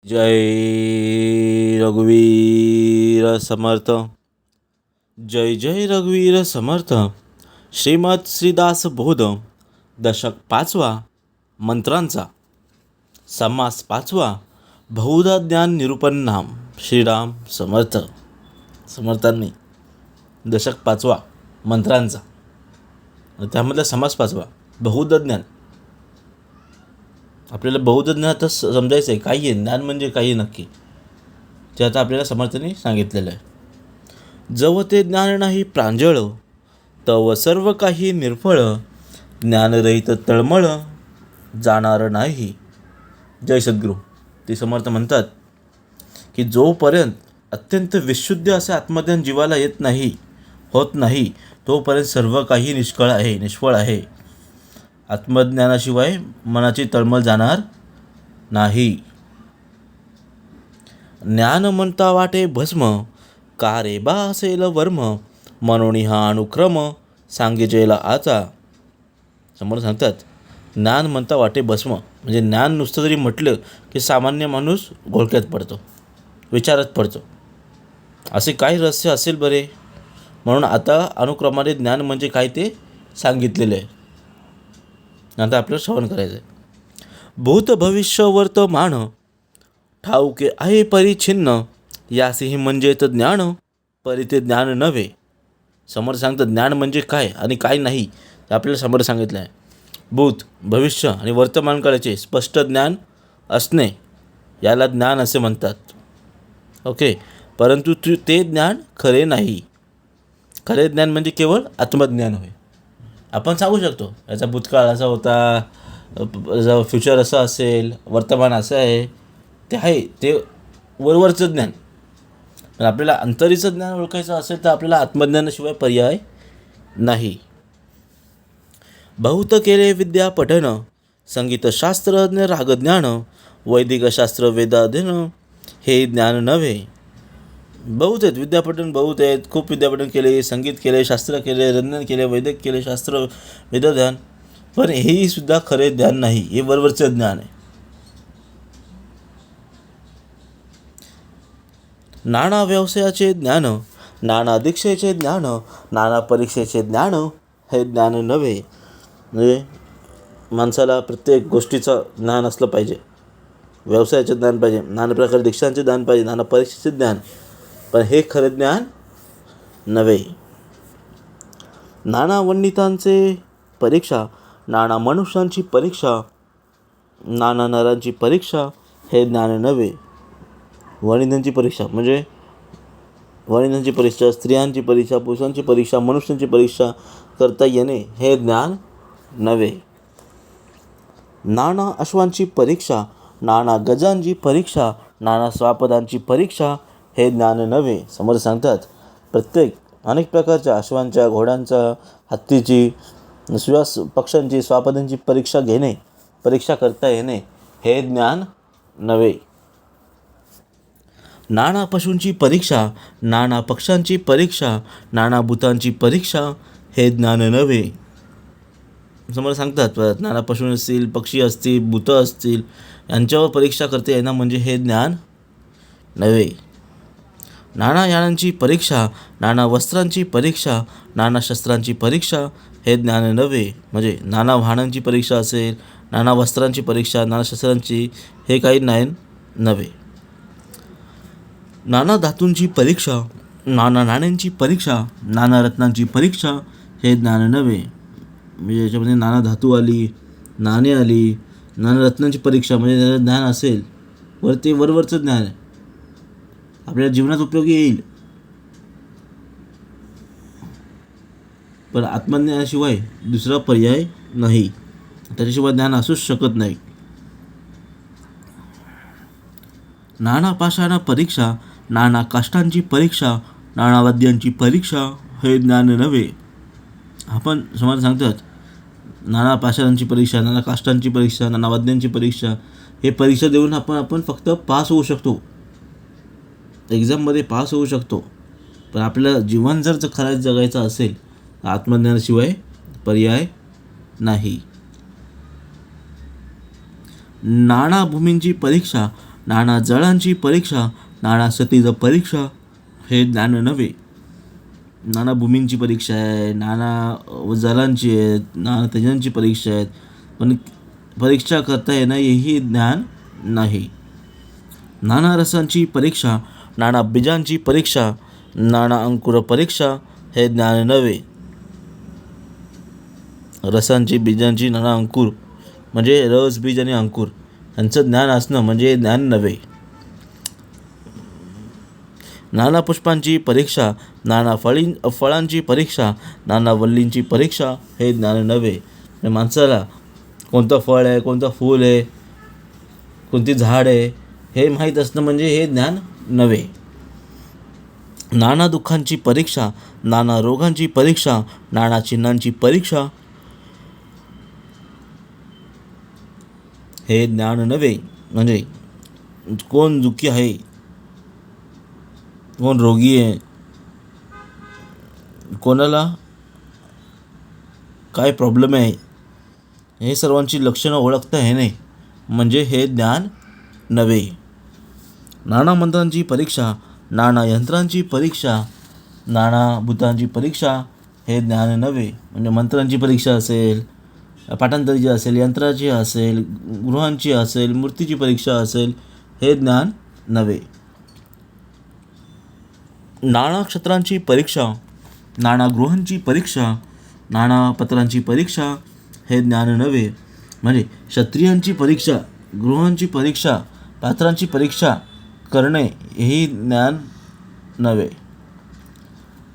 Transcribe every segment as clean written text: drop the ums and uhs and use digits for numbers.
जय रघुवीर समर्थ. जय जय रघुवीर समर्थ. श्रीमद श्रीदास बोध. दशक 5वा. मंत्रांचा समास 5वा. बहुधा ज्ञान निरूपण नाम. श्रीराम समर्थ. समर्थांनी दशक 5वा मंत्रांचा, त्यामधला समास 5वा बहुधा ज्ञान. आपल्याला बौद्ध ज्ञान आता समजायचं आहे. काही आहे ज्ञान म्हणजे काही नक्की, ते आता आपल्याला समर्थांनी सांगितलेलं आहे. जव ते ज्ञान नाही प्रांजळ, तव सर्व काही निर्फळ. ज्ञानरहित तळमळ, जाणार नाही. जय सद्गुरू. ते समर्थ म्हणतात की जोपर्यंत अत्यंत विशुद्ध असे आत्मज्ञान जीवाला होत नाही तोपर्यंत सर्व काही निष्फळ आहे. आत्मज्ञानाशिवाय मनाची तळमळ जाणार नाही. ज्ञान म्हणता वाटे भस्म, का रे बा असेल वर्म. म्हणून हा अनुक्रम, सांगिजेला आचा. समोर सांगतात ज्ञान म्हणता वाटे भस्म, म्हणजे ज्ञान नुसतं जरी म्हटलं की सामान्य माणूस घोळक्यात पडतो, विचारात पडतो. असे काय रहस्य असेल बरे. म्हणून आता अनुक्रमाने ज्ञान म्हणजे काय ते सांगितलेलं आहे. आता आपल्याला श्रवण करायचं आहे. भूत भविष्य वर्तमान, ठाऊके आहे परिच्छिन्न. यासिही म्हणजे तर ज्ञान, परी ते ज्ञान नव्हे. समोर सांगतं ज्ञान म्हणजे काय आणि काय नाही ते आपल्याला समोर सांगितलं आहे. भूत भविष्य आणि वर्तमान काळाचे स्पष्ट ज्ञान असणे याला ज्ञान असे म्हणतात. ओके. परंतु ते ज्ञान खरे नाही. खरे ज्ञान म्हणजे केवळ आत्मज्ञान होय. आपण सांगू शकतो याचा भूतकाळ असा होता, फ्युचर असं असेल, वर्तमान असं आहे. ते आहे ते वरवरचं ज्ञान. पण आपल्याला अंतरीचं ज्ञान ओळखायचं असेल तर आपल्याला आत्मज्ञानाशिवाय पर्याय नाही. बहुत केले विद्या पठन, संगीतशास्त्र रागज्ञान. वैदिक शास्त्र वेदाध्ययन, हे ज्ञान नव्हे. बहुत आहेत विद्यापठन, बहुत आहेत. खूप विद्यापठन केले, संगीत केले, शास्त्र केले, रंजन केले, वैदिक केले, शास्त्र वेदज्ञान, पण हेही सुद्धा खरे ज्ञान नाही. हे वरवरचं ज्ञान आहे. नाना व्यवसायाचे ज्ञान, नाना दीक्षेचे ज्ञान, नाना परीक्षेचे ज्ञान, हे ज्ञान नव्हे. म्हणजे माणसाला प्रत्येक गोष्टीचं ज्ञान असलं पाहिजे. व्यवसायाचे ज्ञान पाहिजे, नाना प्रकारे दीक्षांचे ज्ञान पाहिजे, नाना परीक्षेचे ज्ञान, पण हे खरे ज्ञान नव्हे. नाना पंडितांचे परीक्षा, नाना मनुष्यांची परीक्षा, नाना नरांची परीक्षा, हे ज्ञान नव्हे. वणिजांची परीक्षा म्हणजे वणिजांची परीक्षा, स्त्रियांची परीक्षा, पुरुषांची परीक्षा, मनुष्यांची परीक्षा करता येणे हे ज्ञान नव्हे. नाना अश्वांची परीक्षा, नाना गजांची परीक्षा, नाना स्वापदांची परीक्षा, हे ज्ञान नव्हे. समोर सांगतात प्रत्येक अनेक प्रकारच्या अश्वांच्या, घोड्यांच्या, हत्तीची, पक्ष्यांची, स्वापदांची परीक्षा करता येणे हे ज्ञान नव्हे. नाना पशूंची परीक्षा, नाना पक्ष्यांची परीक्षा, नाना भूतांची परीक्षा, हे ज्ञान नव्हे. समोर सांगतात नाना पशू असतील, पक्षी असतील, भूतं असतील, यांच्यावर परीक्षा करता येणं म्हणजे हे ज्ञान नव्हे. नाना यानांची परीक्षा, नाना वस्त्रांची परीक्षा, नाना शस्त्रांची परीक्षा, हे ज्ञान नव्हे. म्हणजे नाना वाहनांची परीक्षा असेल, नाना वस्त्रांची परीक्षा, नाना शस्त्रांची, हे काही ज्ञान नव्हे. नाना धातूंची परीक्षा, नाना नाण्यांची परीक्षा, नाना रत्नांची परीक्षा, हे ज्ञान नव्हे. म्हणजे याच्यामध्ये नाना धातू आली, नाणे आली, नाना रत्नांची परीक्षा, म्हणजे त्याला ज्ञान असेल ते वरवरचं ज्ञान आहे, आपल्याला जीवनात उपयोगी येईल. पण आत्मज्ञानाशिवाय दुसरा पर्याय नाही. त्याच्याशिवाय ज्ञान असूच शकत नाही. नाना पाषाण परीक्षा, नाना काष्टांची परीक्षा, नाना वाद्यांची परीक्षा, हे ज्ञान नव्हे. आपण समोर सांगतात नाना पाषाणांची परीक्षा, नाना काष्टांची परीक्षा, नाना वाद्यांची परीक्षा, हे परीक्षा देऊन आपण फक्त पास होऊ शकतो, एक्झाममध्ये पास होऊ शकतो. पण आपल्याला जीवन जर खरंच जगायचं असेल आत्मज्ञानाशिवाय पर्याय नाही. नाना भूमींची परीक्षा, नाना जळांची परीक्षा, नाना सतीचं परीक्षा हे ज्ञान नव्हे. नाना भूमींची परीक्षा आहे, नाना जलांची आहेत, नाना तेजांची परीक्षा आहेत, पण परीक्षा करता येणं हेही ज्ञान नाही. नाना रसांची परीक्षा, नाना बीजांची परीक्षा, नाना अंकुर परीक्षा हे ज्ञान नव्हे. रसांची, बीजांची, नाना अंकुर म्हणजे रस, बीज आणि अंकुर यांचं ज्ञान असणं म्हणजे ज्ञान नव्हे. नाना पुष्पांची परीक्षा, नाना फळांची परीक्षा, नाना वल्लींची परीक्षा हे ज्ञान नव्हे. माणसाला कोणतं फळ आहे, कोणतं फूल आहे, कोणती झाड आहे हे माहीत असणं म्हणजे हे ज्ञान नव्हे. नाना दुःखांची परीक्षा, नाना रोगांची परीक्षा, नाना चिन्हांची परीक्षा हे ज्ञान नव्हे. म्हणजे कोण दुःखी आहे, कोण रोगी आहे, कोणाला काय प्रॉब्लेम आहे हे सर्वांची लक्षणं ओळखता येणे म्हणजे हे ज्ञान नव्हे. नाना मंत्रांची परीक्षा, नाना यंत्रांची परीक्षा, नाना भूतांची परीक्षा हे ज्ञान नव्हे. म्हणजे मंत्रांची परीक्षा असेल, पाठांतरीची असेल, यंत्राची असेल, गृहांची असेल, मूर्तीची परीक्षा असेल हे ज्ञान नव्हे. नाना नक्षत्रांची परीक्षा, नाना गृहांची परीक्षा, नाना पत्रांची परीक्षा हे ज्ञान नव्हे. म्हणजे क्षत्रियांची परीक्षा, गृहांची परीक्षा, पात्रांची परीक्षा करणे हेही ज्ञान नव्हे.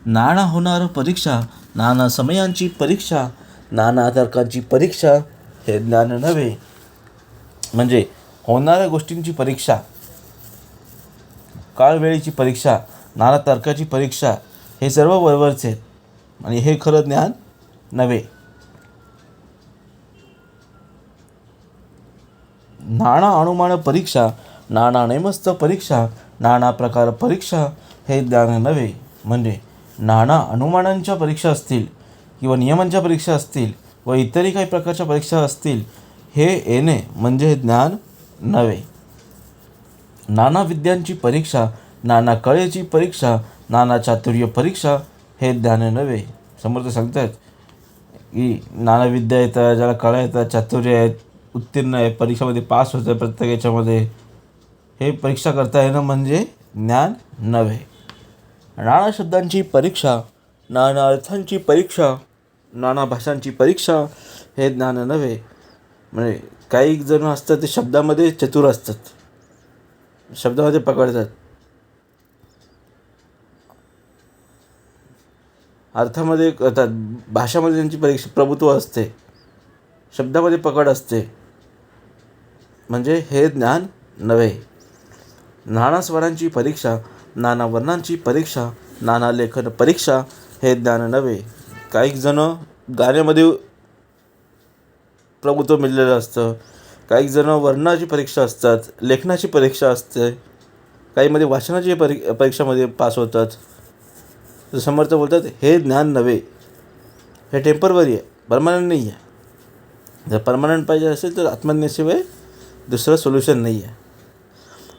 नाना होणार परीक्षा, नाना समयांची परीक्षा, नाना तर्कांची परीक्षा हे ज्ञान नव्हे. म्हणजे होणाऱ्या गोष्टींची परीक्षा, काळवेळेची परीक्षा, नाना तर्काची परीक्षा हे सर्व बरोबरचे आहेत आणि हे खरं ज्ञान नव्हे. नाना अनुमान परीक्षा, नाना नेमस्थ परीक्षा, नाना प्रकार परीक्षा हे ज्ञान नव्हे. म्हणजे नाना अनुमानांच्या परीक्षा असतील किंवा नियमांच्या परीक्षा असतील व इतरही काही प्रकारच्या परीक्षा असतील हे येणे म्हणजे ज्ञान नव्हे. नाना विद्यांची परीक्षा, नाना कळेची परीक्षा, नाना चातुर्य परीक्षा हे ज्ञान नव्हे. समर्थ सांगतात की नाना विद्या येतात, ज्याला कळा येतात, चातुर्य आहेत, उत्तीर्ण आहे, परीक्षेमध्ये पास होतं आहे प्रत्येक याच्यामध्ये, हे परीक्षा करता येणं म्हणजे ज्ञान नव्हे. नाना शब्दांची परीक्षा, नाना अर्थांची परीक्षा, नाना भाषांची परीक्षा हे ज्ञान नव्हे. म्हणजे काही जण असतात ते शब्दामध्ये चतुर असतात, शब्दामध्ये पकडतात, अर्थामध्ये करतात, भाषामध्ये त्यांची परीक्षा प्रभुत्व असते, शब्दामध्ये पकड असते, म्हणजे हे ज्ञान नव्हे. नाना स्वरांची परीक्षा, नाना वर्णांची परीक्षा, नाना लेखन परीक्षा हे ज्ञान नव्हे. काही जण गाण्यामध्ये प्रभुत्व मिळलेलं असतं, काही जण वर्णाची परीक्षा असतात, लेखनाची परीक्षा असते, काहीमध्ये वाचनाची परीक्षामध्ये पास होतात. तर समर्थ बोलतात हे ज्ञान नव्हे, हे टेम्परवरी आहे, परमनंट नाही आहे. जर परमनंट पाहिजे असेल तर आत्मज्ञानाशिवाय दुसरं सोल्युशन नाही आहे.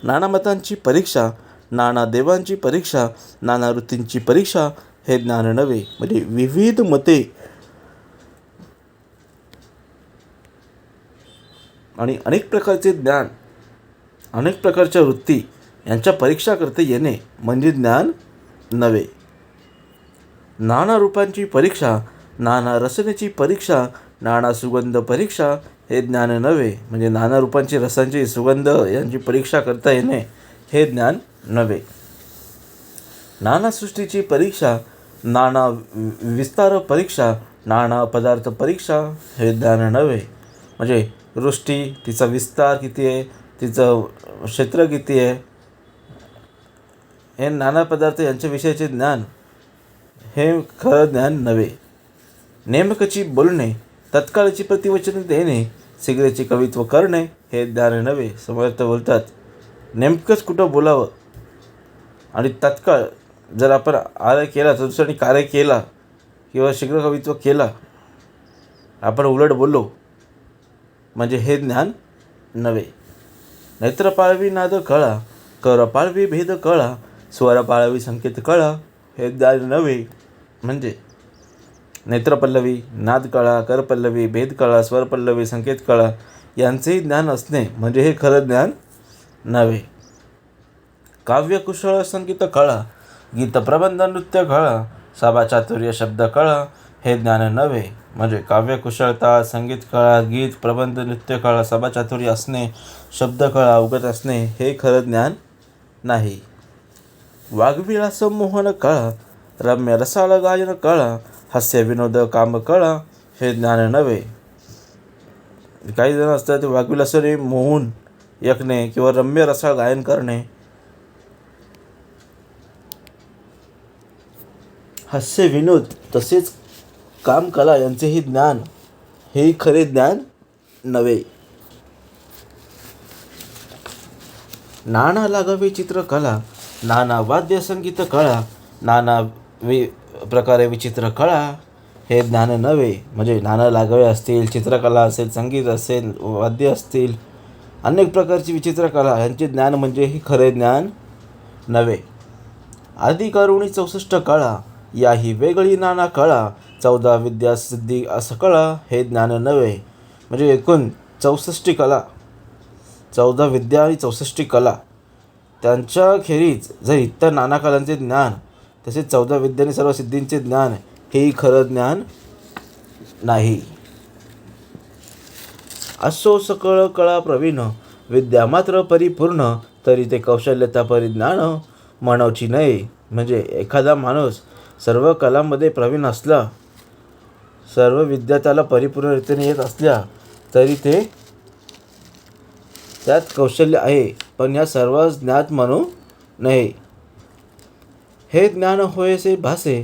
नाना मतांची परीक्षा, नाना देवांची परीक्षा, नाना वृत्तींची परीक्षा हे ज्ञान नव्हे. म्हणजे विविध मते आणि अनेक प्रकारचे ज्ञान, अनेक प्रकारच्या वृत्ती यांच्या परीक्षा करता येणे म्हणजे ज्ञान नव्हे. नाना रूपांची परीक्षा, नाना रसनेची परीक्षा, नाना सुगंध परीक्षा हे ज्ञान नव्हे. म्हणजे नाना रूपांची, रसांची, सुगंध यांची परीक्षा करता येणे हे ज्ञान नव्हे. नाना सृष्टीची परीक्षा, नाना विस्तार परीक्षा, नाना पदार्थ परीक्षा हे ज्ञान नव्हे. म्हणजे सृष्टी, तिचा विस्तार किती आहे, तिचं क्षेत्र किती आहे, हे नाना पदार्थ यांच्याविषयीचे ज्ञान हे खरं ज्ञान नव्हे. नेमकची बोलणे, तत्काळची प्रतिवचने देणे, शीघ्रचे कवित्व करणे हे ज्ञान नव्हे. समर्थ बोलतात नेमकंच कुठं बोलावं आणि तत्काळ जर आपण आर्य केला तर दुसऱ्याने कार्य केला किंवा शीघ्र कवित्व केला, आपण उलट बोललो म्हणजे हे ज्ञान नव्हे. नेत्र पाळवी नाद कळा, कर पाळवी भेद कळा, स्वर पाळवी संकेत कळा, हे ज्ञान नव्हे. म्हणजे नेत्रपल्लवी, नाद कळा, करपल्लवी, भेद कळा, स्वरपल्लवी, संकेत कळा यांचेही ज्ञान असणे म्हणजे हे खरं ज्ञान नव्हे. काव्यकुशळ संगीत कळा, गीत प्रबंध नृत्य कळा, सभाचातुर्य शब्द कळा, हे ज्ञान नव्हे. म्हणजे काव्यकुशळता, संगीत कळा, गीत प्रबंध नृत्य कळा, सभाचातुर्य असणे, शब्द कळा अवगत असणे हे खरं ज्ञान नाही. वाग्विलास मोहन कळा, रम्य रसाळ गायन कळा, हास्य विनोद काम कळा, हे ज्ञान नव्हे. काही जण असतात वाग्विलासाने मोहून ऐकणे किंवा रम्य रसाळ गायन करणे, हास्य विनोद तसेच काम कला यांचेही ज्ञान हे खरे ज्ञान नव्हे. नाना लागावे चित्रकला, नाना वाद्य संगीत कळा, नाना प्रकारे विचित्र कळा, हे ज्ञान नव्हे. म्हणजे नाना लागावे असतील, चित्रकला असेल, संगीत असेल, वाद्य असतील, अनेक प्रकारची विचित्र कला यांचे ज्ञान म्हणजे हे खरे ज्ञान नव्हे. आदि करुणी 64 कळा, याही वेगळी नाना कळा, 14 विद्या सिद्धी असं कळा, हे ज्ञान नव्हे. म्हणजे एकूण 64 कला, 14 विद्या आणि 64 कला त्यांच्या खेरीज जर इतर नाना कलांचे ज्ञान तसेच 14 विद्या आणि सर्व सिद्धींचे ज्ञान हेही खरं ज्ञान नाही. असो सकळ कळा प्रवीण, विद्या मात्र परिपूर्ण, तरी ते कौशल्यता परिज्ञान म्हणवची नाही. म्हणजे एखादा माणूस सर्व कलांमध्ये प्रवीण असला, सर्व विद्या त्याला परिपूर्णरित्याने येत असल्या तरी ते त्यात कौशल्य आहे, पण या सर्व ज्ञात म्हणू नये. हे ज्ञान होयसे भासे,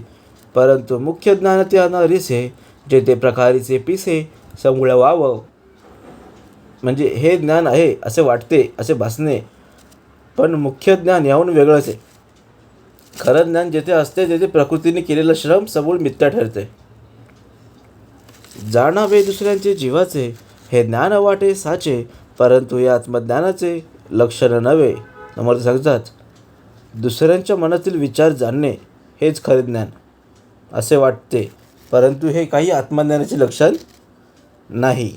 परंतु मुख्य ज्ञान त्या न रिसे, जेथे प्रकारीचे पिसे संगुळ वाव. म्हणजे हे ज्ञान आहे असे वाटते, असे भासणे, पण मुख्य ज्ञान याहून वेगळंच आहे. खरं ज्ञान जेथे असते तेथे प्रकृतीने केलेलं श्रम सबूळ मिथ्या ठरते. जाणावे दुसऱ्यांचे जीवाचे, हे ज्ञान वाटे साचे, परंतु या आत्मज्ञानाचे लक्षण नव्हे. समर्थ सांगतात, दुसऱ्यांच्या मनातील विचार जाणणे हेच खरे ज्ञान असे वाटते, परंतु हे काही आत्मज्ञानाचे लक्षण नाही.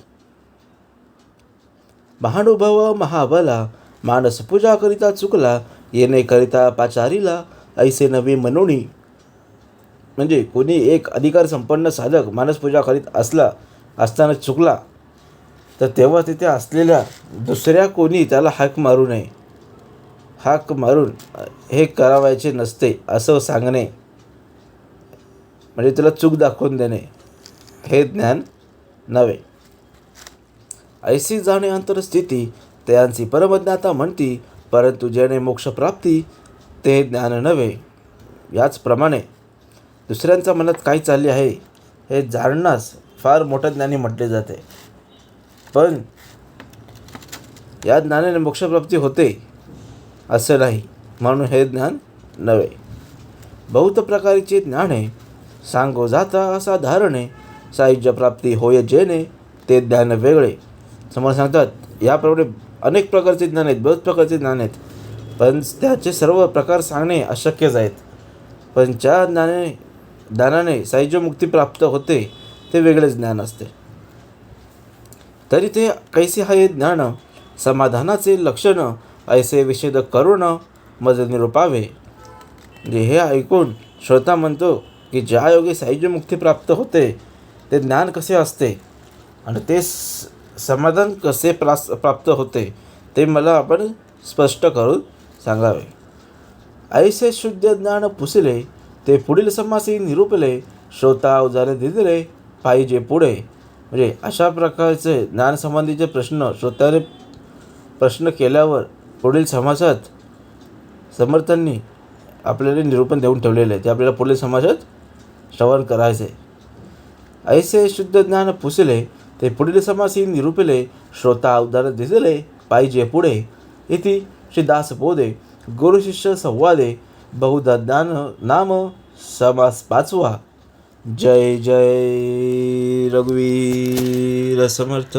महानुभव महाबला, मानस पूजा करिता चुकला, येणे करिता पाचारीला, ऐसे नवे मनोनी. म्हणजे कोणी एक अधिकार संपन्न साधक मानसपूजा करीत असताना चुकला तर तेव्हा तिथे असलेल्या दुसऱ्या कोणी त्याला हाक मारू नये. हाक मारून हे करावायचे नसते असं सांगणे म्हणजे त्याला चूक दाखवून देणे हे ज्ञान नव्हे. ऐसी जाणे अंतरस्थिती, त्यांची परमज्ञाता म्हणती, परंतु जेणे मोक्षप्राप्ती ते ज्ञान नव्हे. याचप्रमाणे दुसऱ्यांच्या मनात काय चालले आहे हे जाणण्यास फार मोठं ज्ञानी म्हटले जाते, पण या ज्ञानाने मोक्षप्राप्ती होते असं नाही, म्हणून हे ज्ञान नव्हे. बहुत प्रकारचे ज्ञाने, सांगो जाता असा धारणे, सायुज्य प्राप्ती होय जेणे, ते ज्ञान वेगळे. समोर सांगतात याप्रमाणे अनेक प्रकारचे ज्ञान आहेत, बहुत प्रकारचे ज्ञान आहेत, पण त्याचे सर्व प्रकार सांगणे अशक्यच आहेत. पण ज्या ज्ञानाने सायुज्य मुक्ती प्राप्त होते ते वेगळेच ज्ञान असते. तरी ते कैसे आहे ज्ञान, समाधानाचे लक्षण, ऐसे विषेद करुण मज निरूपावे. म्हणजे हे ऐकून श्रोता म्हणतो की ज्या योगे सायुज्य मुक्ती प्राप्त होते ते ज्ञान कसे असते आणि ते समाधान कसे प्राप्त होते ते मला आपण स्पष्ट करून सांगावे. ऐसे शुद्ध ज्ञान पुसले, ते पुढील समासी निरूपले, श्रोता अवजारे दिले पाहिजे पुढे. म्हणजे अशा प्रकारचे ज्ञानसंबंधीचे प्रश्न श्रोत्याने प्रश्न केल्यावर पुढील समासात समर्थांनी आपल्याला निरूपण देऊन ठेवलेले आहे, ते आपल्याला पुढील समासात श्रवण करायचे. ऐसे शुद्ध ज्ञान पुसले, ते पुढील समासी निरूपले, श्रोता अवधान दिसले पाहिजे पुढे. इति श्री दासबोधे गुरुशिष्य संवादे बहुधा ज्ञान नाम समास 5वा. जय जय रघुवीर समर्थ.